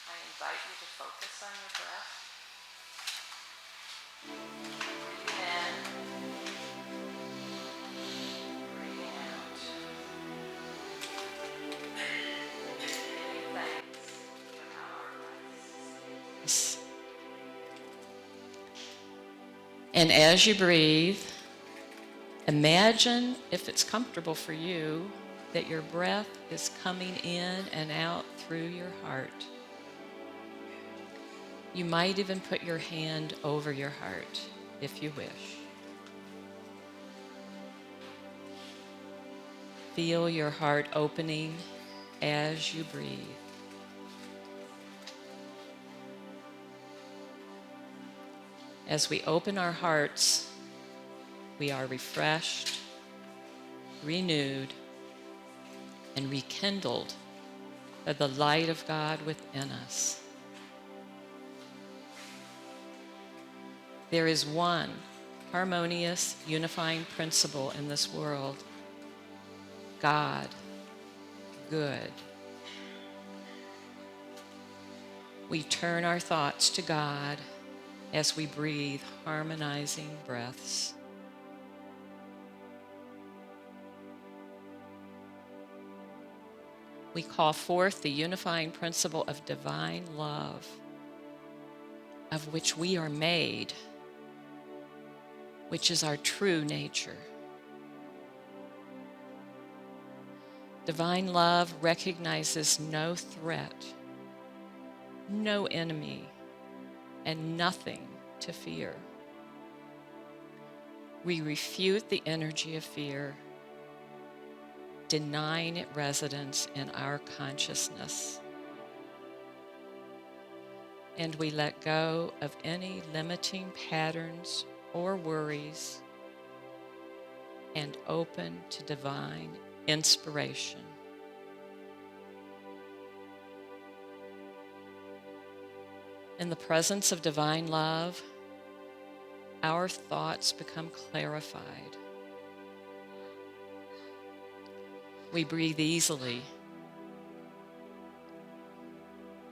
I invite you to focus on your breath. Breathing in, breathing out. Giving thanks for how our lives sustain. And as you breathe, imagine, if it's comfortable for you, that your breath is coming in and out through your heart. You might even put your hand over your heart if you wish. Feel your heart opening as you breathe. As we open our hearts, we are refreshed, renewed, and rekindled by the light of God within us. There is one harmonious, unifying principle in this world: God, good. We turn our thoughts to God as we breathe harmonizing breaths. We call forth the unifying principle of divine love, of which we are made, which is our true nature. Divine love recognizes no threat, no enemy, and nothing to fear. We refute the energy of fear, denying it residence in our consciousness. And we let go of any limiting patterns or worries and open to divine inspiration. In the presence of divine love, our thoughts become clarified. We breathe easily,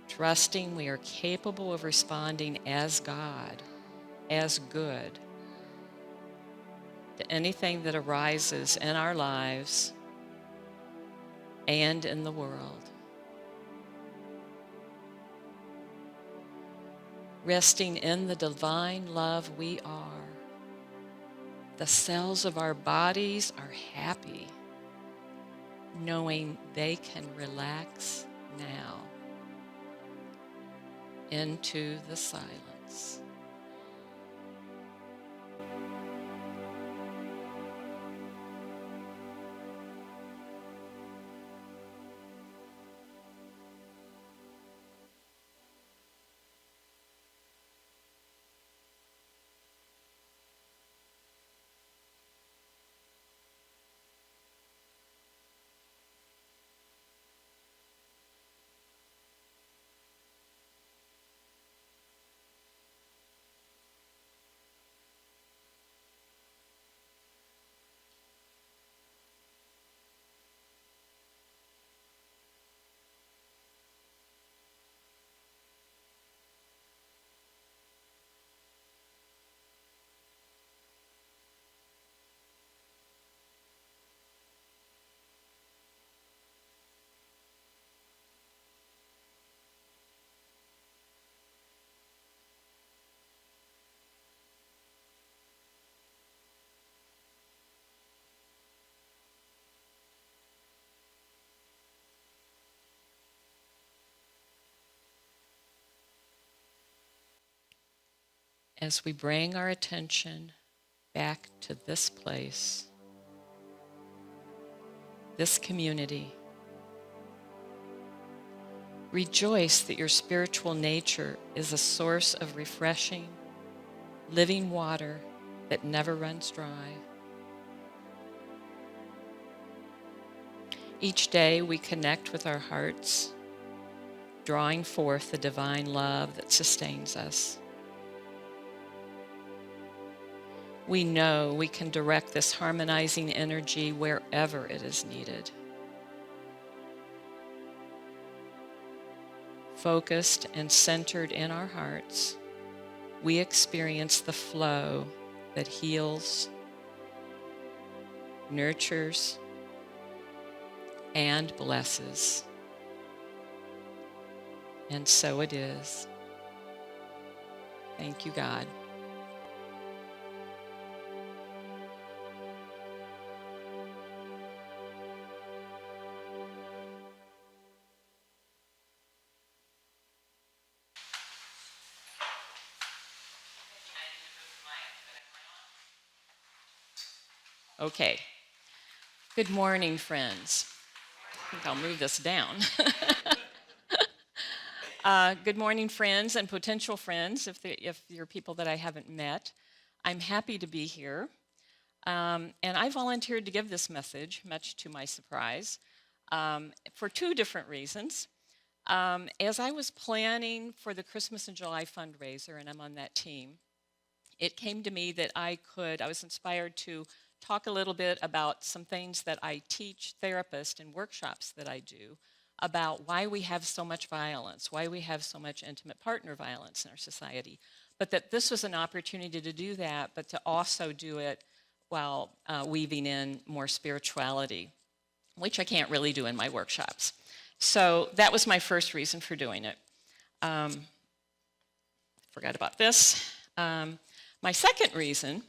trusting we are capable of responding as God, as good, to anything that arises in our lives and in the world. Resting in the divine love we are, the cells of our bodies are happy, knowing they can relax now into the silence. As we bring our attention back to this place, this community, rejoice that your spiritual nature is a source of refreshing, living water that never runs dry. Each day we connect with our hearts, drawing forth the divine love that sustains us. We know we can direct this harmonizing energy wherever it is needed. focused and centered in our hearts, we experience the flow that heals, nurtures, and blesses. And so it is. Thank you, God. Okay. Good morning, friends. I think I'll move this down. Good morning, friends and potential friends, if you're people that I haven't met. I'm happy to be here. And I volunteered to give this message, much to my surprise, for two different reasons. As I was planning for the Christmas and July fundraiser, and I'm on that team, it came to me that I was inspired to talk a little bit about some things that I teach therapists in workshops that I do about why we have so much violence, why we have so much intimate partner violence in our society. But that this was an opportunity to do that, but to also do it while weaving in more spirituality, which I can't really do in my workshops. So that was my first reason for doing it. Forgot about this. My second reason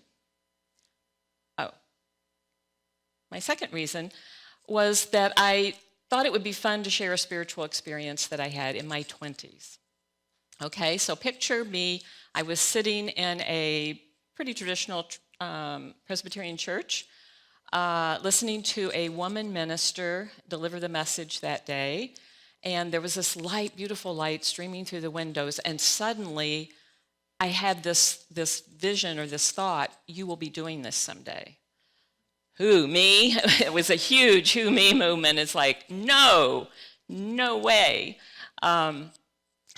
was that I thought it would be fun to share a spiritual experience that I had in my 20s. Okay, so picture me, I was sitting in a pretty traditional Presbyterian church, listening to a woman minister deliver the message that day, and there was this light, beautiful light streaming through the windows, and suddenly I had this vision or this thought, you will be doing this someday. Who, me? It was a huge who, me movement. It's like, no way. So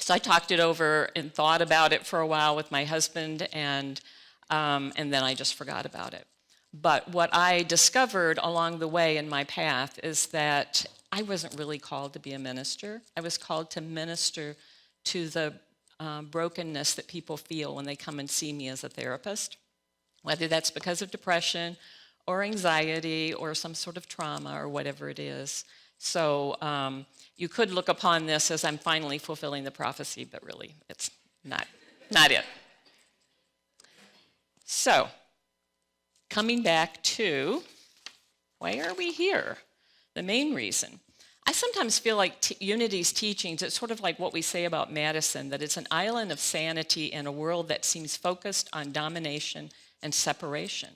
I talked it over and thought about it for a while with my husband, and then I just forgot about it. But what I discovered along the way in my path is that I wasn't really called to be a minister. I was called to minister to the brokenness that people feel when they come and see me as a therapist, whether that's because of depression or anxiety or some sort of trauma or whatever it is. So you could look upon this as I'm finally fulfilling the prophecy, but really it's not it. So coming back to why are we here? The main reason. I sometimes feel like Unity's teachings, it's sort of like what we say about Madison, that it's an island of sanity in a world that seems focused on domination and separation.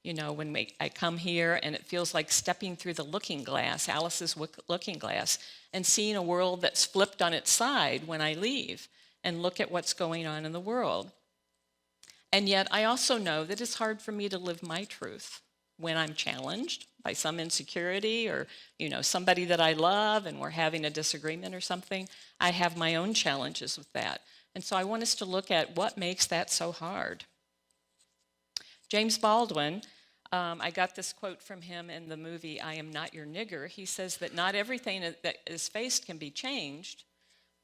You know, when I come here and it feels like stepping through the looking glass, Alice's looking glass, and seeing a world that's flipped on its side when I leave and look at what's going on in the world. And yet I also know that it's hard for me to live my truth when I'm challenged by some insecurity or, you know, somebody that I love and we're having a disagreement or something. I have my own challenges with that. And so I want us to look at what makes that so hard. James Baldwin, I got this quote from him in the movie I Am Not Your Nigger. He says that not everything that is faced can be changed,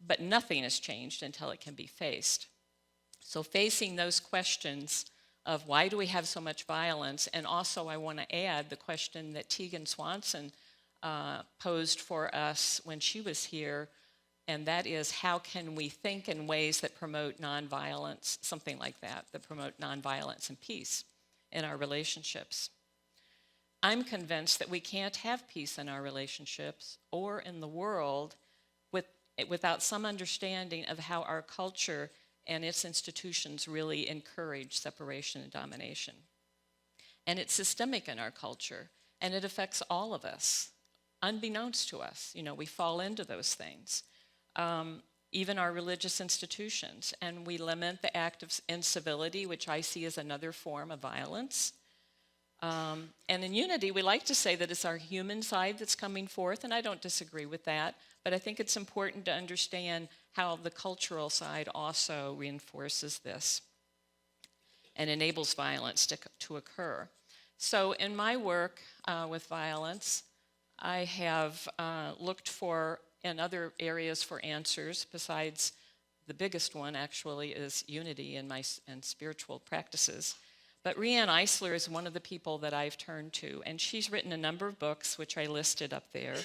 but nothing is changed until it can be faced. So facing those questions of why do we have so much violence, and also I want to add the question that Tegan Swanson posed for us when she was here, and that is how can we think in ways that promote nonviolence, something like that promote nonviolence and peace in our relationships. I'm convinced that we can't have peace in our relationships or in the world without some understanding of how our culture and its institutions really encourage separation and domination. And it's systemic in our culture, and it affects all of us, unbeknownst to us. You know, we fall into those things. Even our religious institutions, and we lament the act of incivility, which I see as another form of violence. And in Unity, we like to say that it's our human side that's coming forth, and I don't disagree with that, but I think it's important to understand how the cultural side also reinforces this and enables violence to occur. So in my work with violence, I have looked for and other areas for answers besides the biggest one actually is unity in my and spiritual practices. But Rihanna Eisler is one of the people that I've turned to, and she's written a number of books, which I listed up there,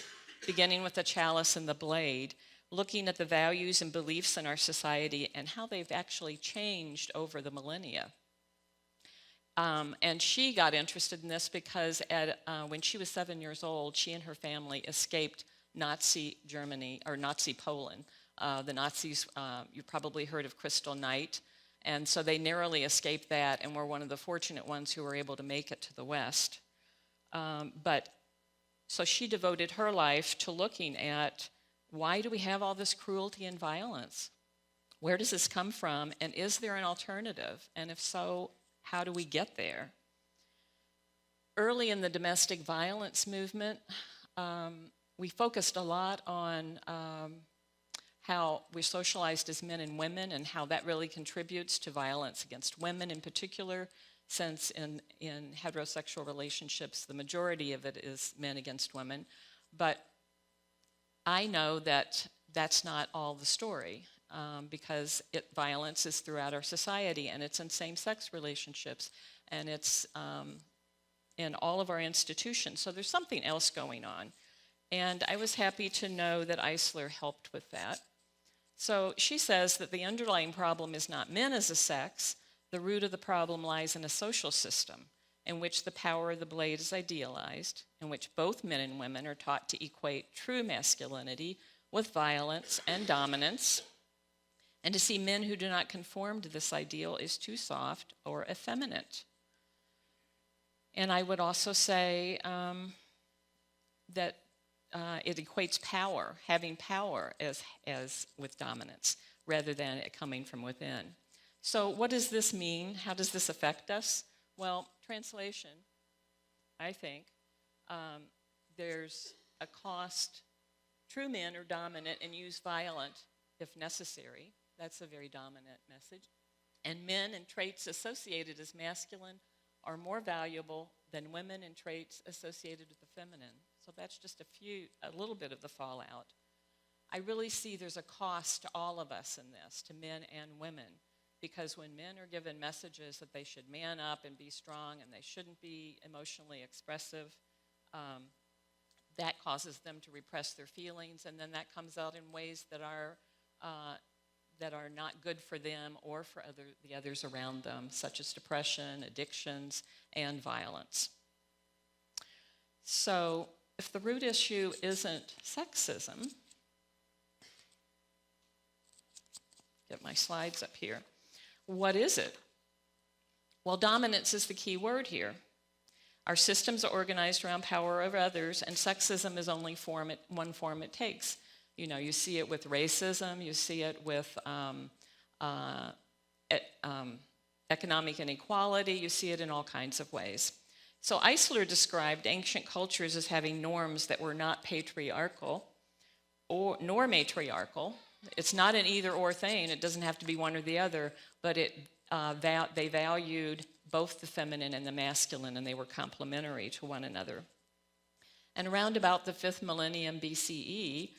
beginning with The Chalice and the Blade, looking at the values and beliefs in our society and how they've actually changed over the millennia. And she got interested in this because when she was 7 years old, she and her family escaped Nazi Germany, or Nazi Poland. The Nazis, you probably heard of Crystal Night, and so they narrowly escaped that and were one of the fortunate ones who were able to make it to the West. So she devoted her life to looking at, why do we have all this cruelty and violence? Where does this come from, and is there an alternative? And if so, how do we get there? Early in the domestic violence movement, we focused a lot on how we're socialized as men and women and how that really contributes to violence against women in particular, since in heterosexual relationships, the majority of it is men against women. But I know that that's not all the story, because violence is throughout our society, and it's in same-sex relationships, and it's in all of our institutions. So there's something else going on. And I was happy to know that Eisler helped with that. So she says that the underlying problem is not men as a sex. The root of the problem lies in a social system in which the power of the blade is idealized, in which both men and women are taught to equate true masculinity with violence and dominance, and to see men who do not conform to this ideal is too soft or effeminate. And I would also say that it equates power, having power as with dominance, rather than it coming from within. So what does this mean? How does this affect us? Well, translation, I think, there's a cost. True men are dominant and use violence if necessary. That's a very dominant message. And men and traits associated as masculine are more valuable than women and traits associated with the feminine. So that's just a little bit of the fallout. I really see there's a cost to all of us in this, to men and women, because when men are given messages that they should man up and be strong and they shouldn't be emotionally expressive, that causes them to repress their feelings, and then that comes out in ways that are not good for them or for the others around them, such as depression, addictions, and violence. So if the root issue isn't sexism, get my slides up here, what is it? Well, dominance is the key word here. Our systems are organized around power over others, and sexism is only one form it takes. You know, you see it with racism, you see it with economic inequality, you see it in all kinds of ways. So Eisler described ancient cultures as having norms that were not patriarchal nor matriarchal. It's not an either-or thing. It doesn't have to be one or the other, but they valued both the feminine and the masculine, and they were complementary to one another. And around about the 5th millennium BCE,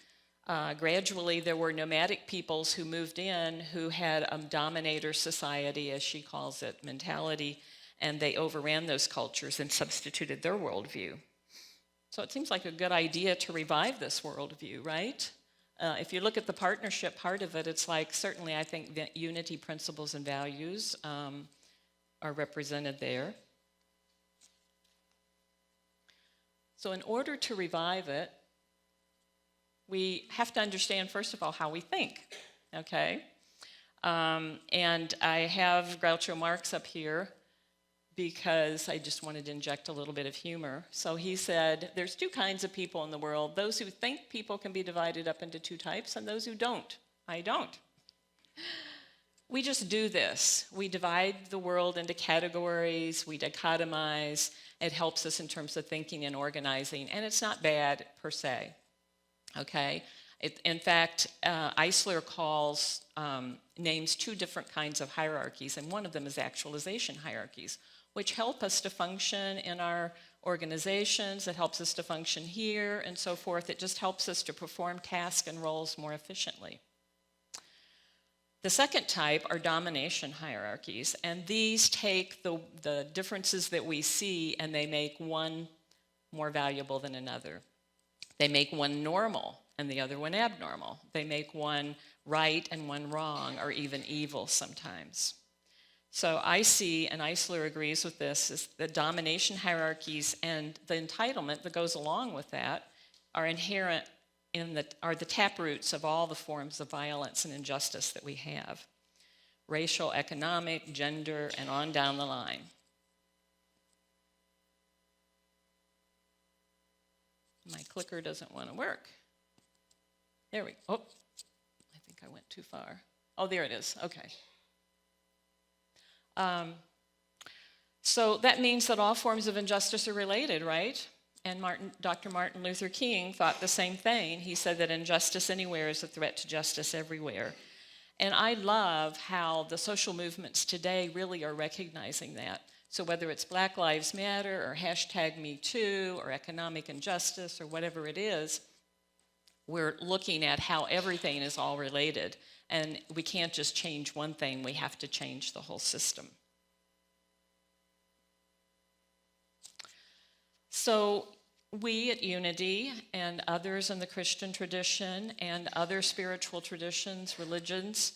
gradually there were nomadic peoples who moved in who had a dominator society, as she calls it, mentality, and they overran those cultures and substituted their worldview. So it seems like a good idea to revive this worldview, right? If you look at the partnership part of it, it's like, certainly I think that unity principles and values are represented there. So in order to revive it, we have to understand, first of all, how we think, okay? And I have Groucho Marx up here because I just wanted to inject a little bit of humor. So he said, there's two kinds of people in the world, those who think people can be divided up into two types and those who don't. I don't. We just do this. We divide the world into categories, we dichotomize. It helps us in terms of thinking and organizing, and it's not bad per se, okay? In fact, Eisler names two different kinds of hierarchies, and one of them is actualization hierarchies, which help us to function in our organizations. It helps us to function here and so forth. It just helps us to perform tasks and roles more efficiently. The second type are domination hierarchies, and these take the differences that we see and they make one more valuable than another. They make one normal and the other one abnormal. They make one right and one wrong, or even evil sometimes. So I see, and Eisler agrees with this, is the domination hierarchies and the entitlement that goes along with that are inherent are the taproots of all the forms of violence and injustice that we have. Racial, economic, gender, and on down the line. My clicker doesn't want to work. There we go. Oh, I think I went too far. Oh, there it is. Okay. So that means that all forms of injustice are related, right? And Dr. Martin Luther King thought the same thing. He said that injustice anywhere is a threat to justice everywhere. And I love how the social movements today really are recognizing that. So whether it's Black Lives Matter or #MeToo or economic injustice or whatever it is, we're looking at how everything is all related. And we can't just change one thing, we have to change the whole system. So we at Unity and others in the Christian tradition and other spiritual traditions, religions,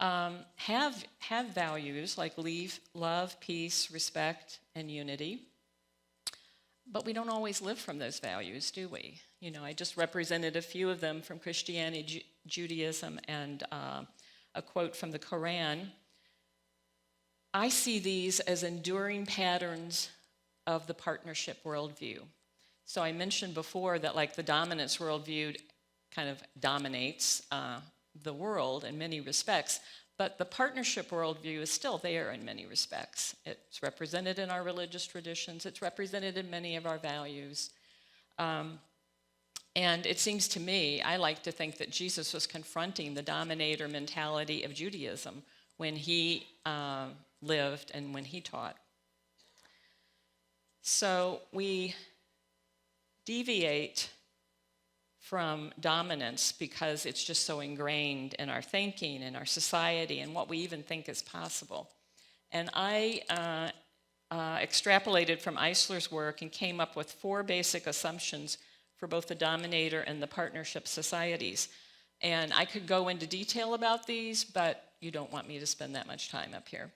have values like love, peace, respect, and unity. But we don't always live from those values, do we? You know, I just represented a few of them from Christianity, Judaism, and a quote from the Quran. I see these as enduring patterns of the partnership worldview. So I mentioned before that like the dominance worldview kind of dominates the world in many respects, but the partnership worldview is still there in many respects. It's represented in our religious traditions, it's represented in many of our values. And it seems to me, I like to think that Jesus was confronting the dominator mentality of Judaism when he lived and when he taught. So we deviate from dominance because it's just so ingrained in our thinking, in our society, and what we even think is possible. And I extrapolated from Eisler's work and came up with 4 basic assumptions for both the dominator and the partnership societies. And I could go into detail about these, but you don't want me to spend that much time up here.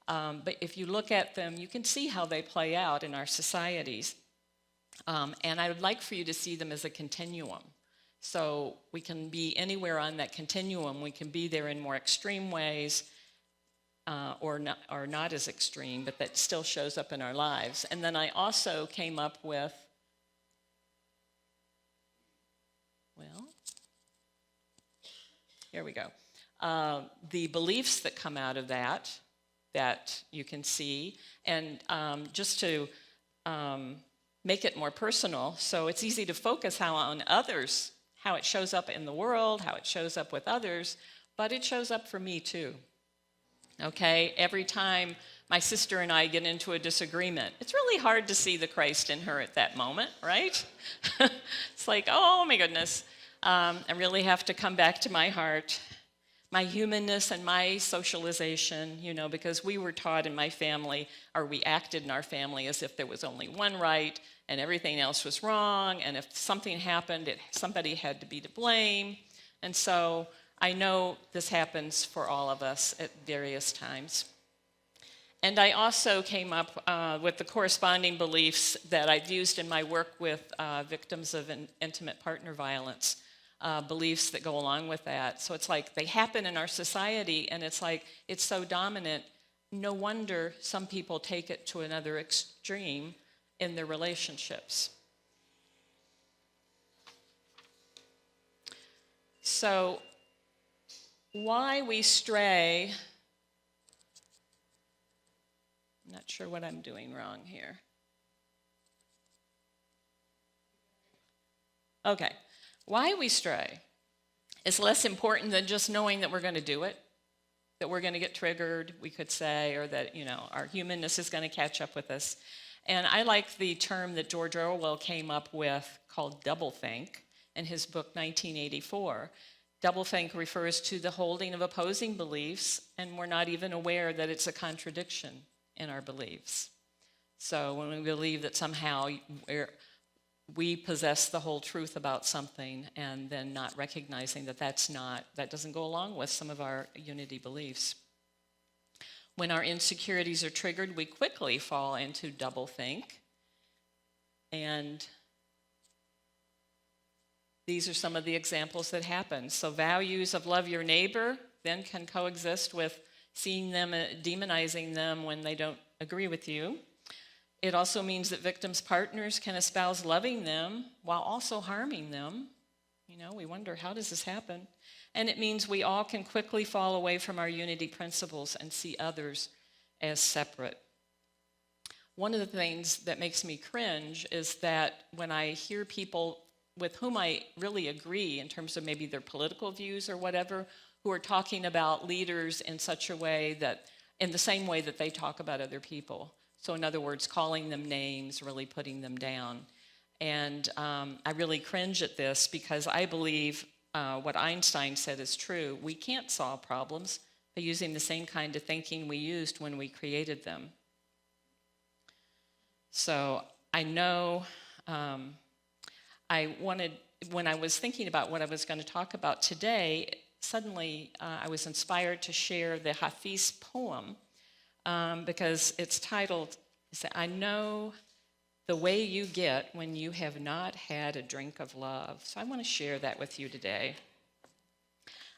But if you look at them, you can see how they play out in our societies. And I would like for you to see them as a continuum. So we can be anywhere on that continuum. We can be there in more extreme ways or not as extreme, but that still shows up in our lives. And then I also came up with, well, here we go. The beliefs that come out of that you can see. And just to make it more personal, so it's easy to focus on others, how it shows up in the world, how it shows up with others, but it shows up for me too. Okay, every time my sister and I get into a disagreement, it's really hard to see the Christ in her at that moment, right? It's like, oh my goodness, I really have to come back to my heart, my humanness and my socialization, you know, because we were taught in my family, or we acted in our family as if there was only one right and everything else was wrong, and if something happened, somebody had to be to blame. And so I know this happens for all of us at various times. And I also came up with the corresponding beliefs that I've used in my work with victims of intimate partner violence, beliefs that go along with that. So it's like they happen in our society, and it's like it's so dominant. No wonder some people take it to another extreme in their relationships. So why we stray, I'm not sure what I'm doing wrong here. Okay, why we stray is less important than just knowing that we're going to do it, that we're going to get triggered, we could say, or that, you know, our humanness is going to catch up with us. And I like the term that George Orwell came up with called doublethink in his book 1984. Doublethink refers to the holding of opposing beliefs, and we're not even aware that it's a contradiction in our beliefs. So when we believe that somehow we possess the whole truth about something, and then not recognizing that that doesn't go along with some of our unity beliefs. When our insecurities are triggered, we quickly fall into doublethink. And these are some of the examples that happen. So values of love your neighbor then can coexist with seeing them, demonizing them when they don't agree with you. It also means that victims' partners can espouse loving them while also harming them. You know, we wonder, how does this happen? And it means we all can quickly fall away from our unity principles and see others as separate. One of the things that makes me cringe is that when I hear people with whom I really agree in terms of maybe their political views or whatever, who are talking about leaders in such a way that, in the same way that they talk about other people. So in other words, calling them names, really putting them down. And I really cringe at this because I believe what Einstein said is true. We can't solve problems by using the same kind of thinking we used when we created them. So I know when I was thinking about what I was going to talk about today, suddenly I was inspired to share the Hafiz poem because it's titled, I know the way you get when you have not had a drink of love. So I want to share that with you today.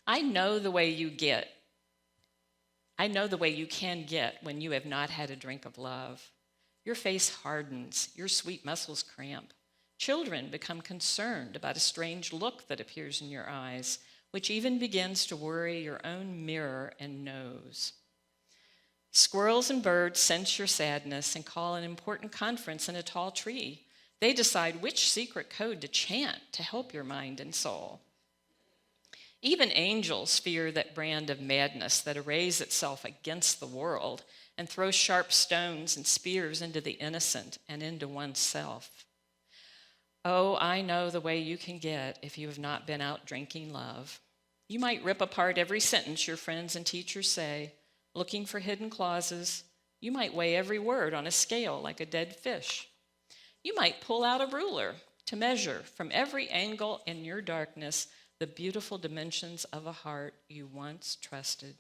I know the way you get. I know the way you can get when you have not had a drink of love. Your face hardens, your sweet muscles cramp. Children become concerned about a strange look that appears in your eyes, which even begins to worry your own mirror and nose. Squirrels and birds sense your sadness and call an important conference in a tall tree. They decide which secret code to chant to help your mind and soul. Even angels fear that brand of madness that arrays itself against the world and throws sharp stones and spears into the innocent and into oneself. Oh, I know the way you can get if you have not been out drinking love. You might rip apart every sentence your friends and teachers say, looking for hidden clauses. You might weigh every word on a scale like a dead fish. You might pull out a ruler to measure from every angle in your darkness the beautiful dimensions of a heart you once trusted.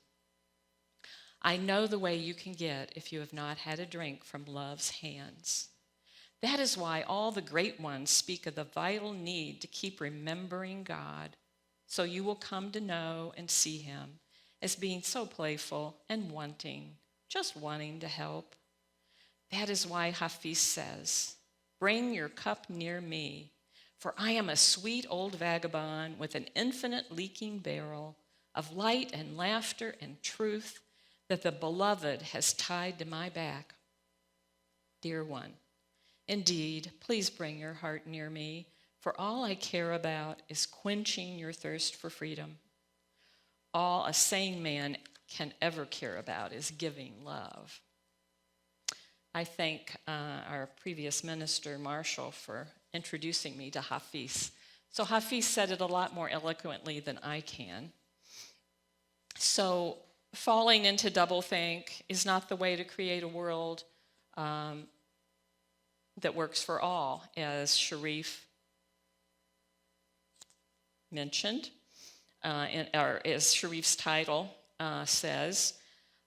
I know the way you can get if you have not had a drink from love's hands. That is why all the great ones speak of the vital need to keep remembering God, so you will come to know and see him as being so playful and wanting, just wanting to help. That is why Hafiz says, bring your cup near me, for I am a sweet old vagabond with an infinite leaking barrel of light and laughter and truth that the beloved has tied to my back. Dear one, indeed, please bring your heart near me, for all I care about is quenching your thirst for freedom. All a sane man can ever care about is giving love. I thank our previous minister, Marshall, for introducing me to Hafiz. So Hafiz said it a lot more eloquently than I can. So falling into doublethink is not the way to create a world that works for all, as Sharif mentioned, or as Sharif's title says.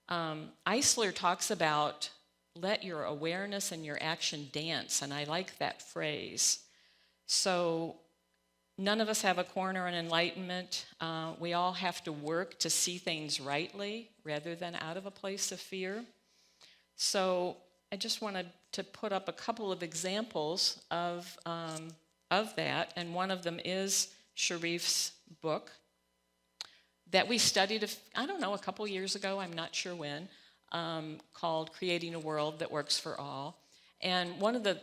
Eisler talks about let your awareness and your action dance, and I like that phrase. So none of us have a corner in enlightenment. We all have to work to see things rightly rather than out of a place of fear. So I just wanted to put up a couple of examples of that, and one of them is Sharif's book that we studied, a couple years ago, I'm not sure when, called Creating a World That Works for All. And one of the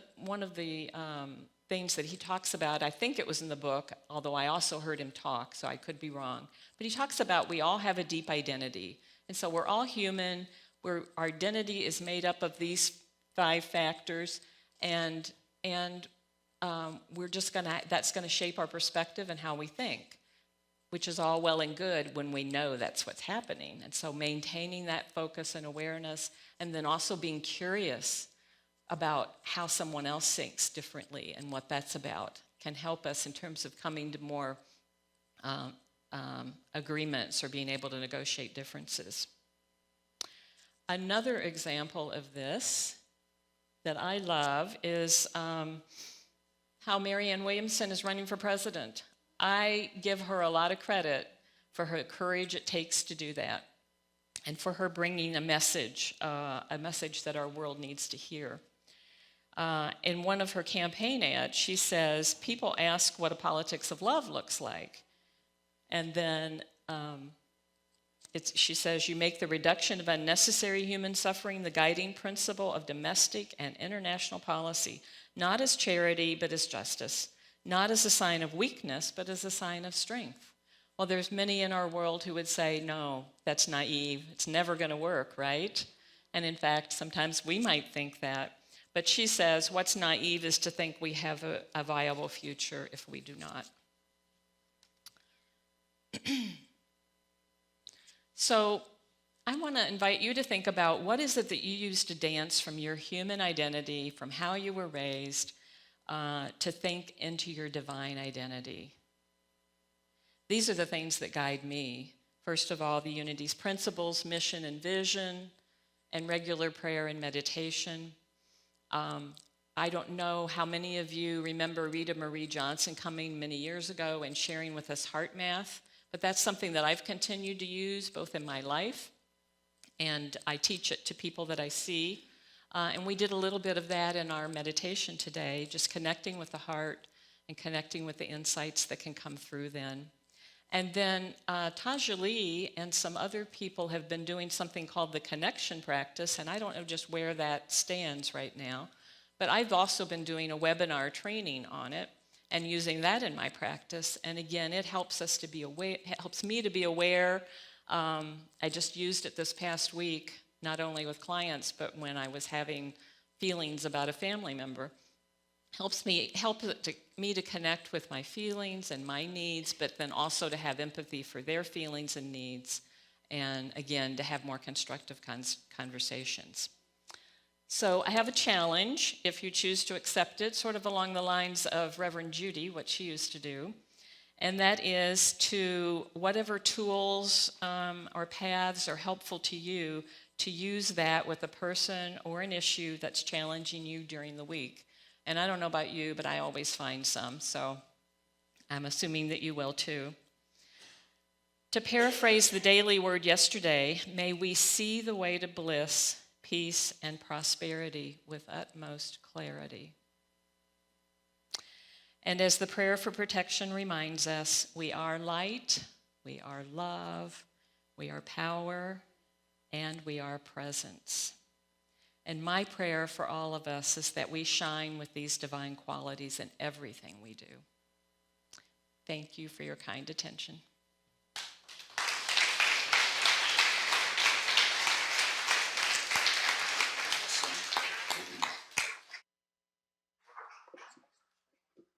things that he talks about, I think it was in the book, although I also heard him talk, so I could be wrong, but he talks about we all have a deep identity. And so we're all human. Our identity is made up of these factors, and that's gonna shape our perspective and how we think, which is all well and good when we know that's what's happening. And so maintaining that focus and awareness, and then also being curious about how someone else thinks differently and what that's about, can help us in terms of coming to more agreements or being able to negotiate differences. Another example of this that I love is how Marianne Williamson is running for president. I give her a lot of credit for her courage it takes to do that, and for her bringing a message that our world needs to hear. In one of her campaign ads, she says, people ask what a politics of love looks like. And then she says, you make the reduction of unnecessary human suffering the guiding principle of domestic and international policy, not as charity, but as justice, not as a sign of weakness, but as a sign of strength. Well, there's many in our world who would say, no, that's naive. It's never going to work, right? And in fact, sometimes we might think that. But she says, what's naive is to think we have a viable future if we do not. So I want to invite you to think about, what is it that you use to dance from your human identity, from how you were raised, to think into your divine identity? These are the things that guide me. First of all, the Unity's principles, mission and vision, and regular prayer and meditation. I don't know how many of you remember Rita Marie Johnson coming many years ago and sharing with us heart math, but that's something that I've continued to use both in my life, and I teach it to people that I see. And we did a little bit of that in our meditation today, just connecting with the heart and connecting with the insights that can come through then. And then Taja Lee and some other people have been doing something called the connection practice, and I don't know just where that stands right now, but I've also been doing a webinar training on it and using that in my practice. And again, it helps us to be aware, it helps me to be aware. I just used it this past week, not only with clients, but when I was having feelings about a family member. Helps me to connect with my feelings and my needs, but then also to have empathy for their feelings and needs, and again, to have more constructive conversations. So I have a challenge, if you choose to accept it, sort of along the lines of Reverend Judy, what she used to do, and that is to, whatever tools or paths are helpful to you, to use that with a person or an issue that's challenging you during the week. And I don't know about you, but I always find some, so I'm assuming that you will too. To paraphrase the daily word yesterday, may we see the way to bliss, peace, and prosperity with utmost clarity. And as the prayer for protection reminds us, we are light, we are love, we are power, and we are presence. And my prayer for all of us is that we shine with these divine qualities in everything we do. Thank you for your kind attention.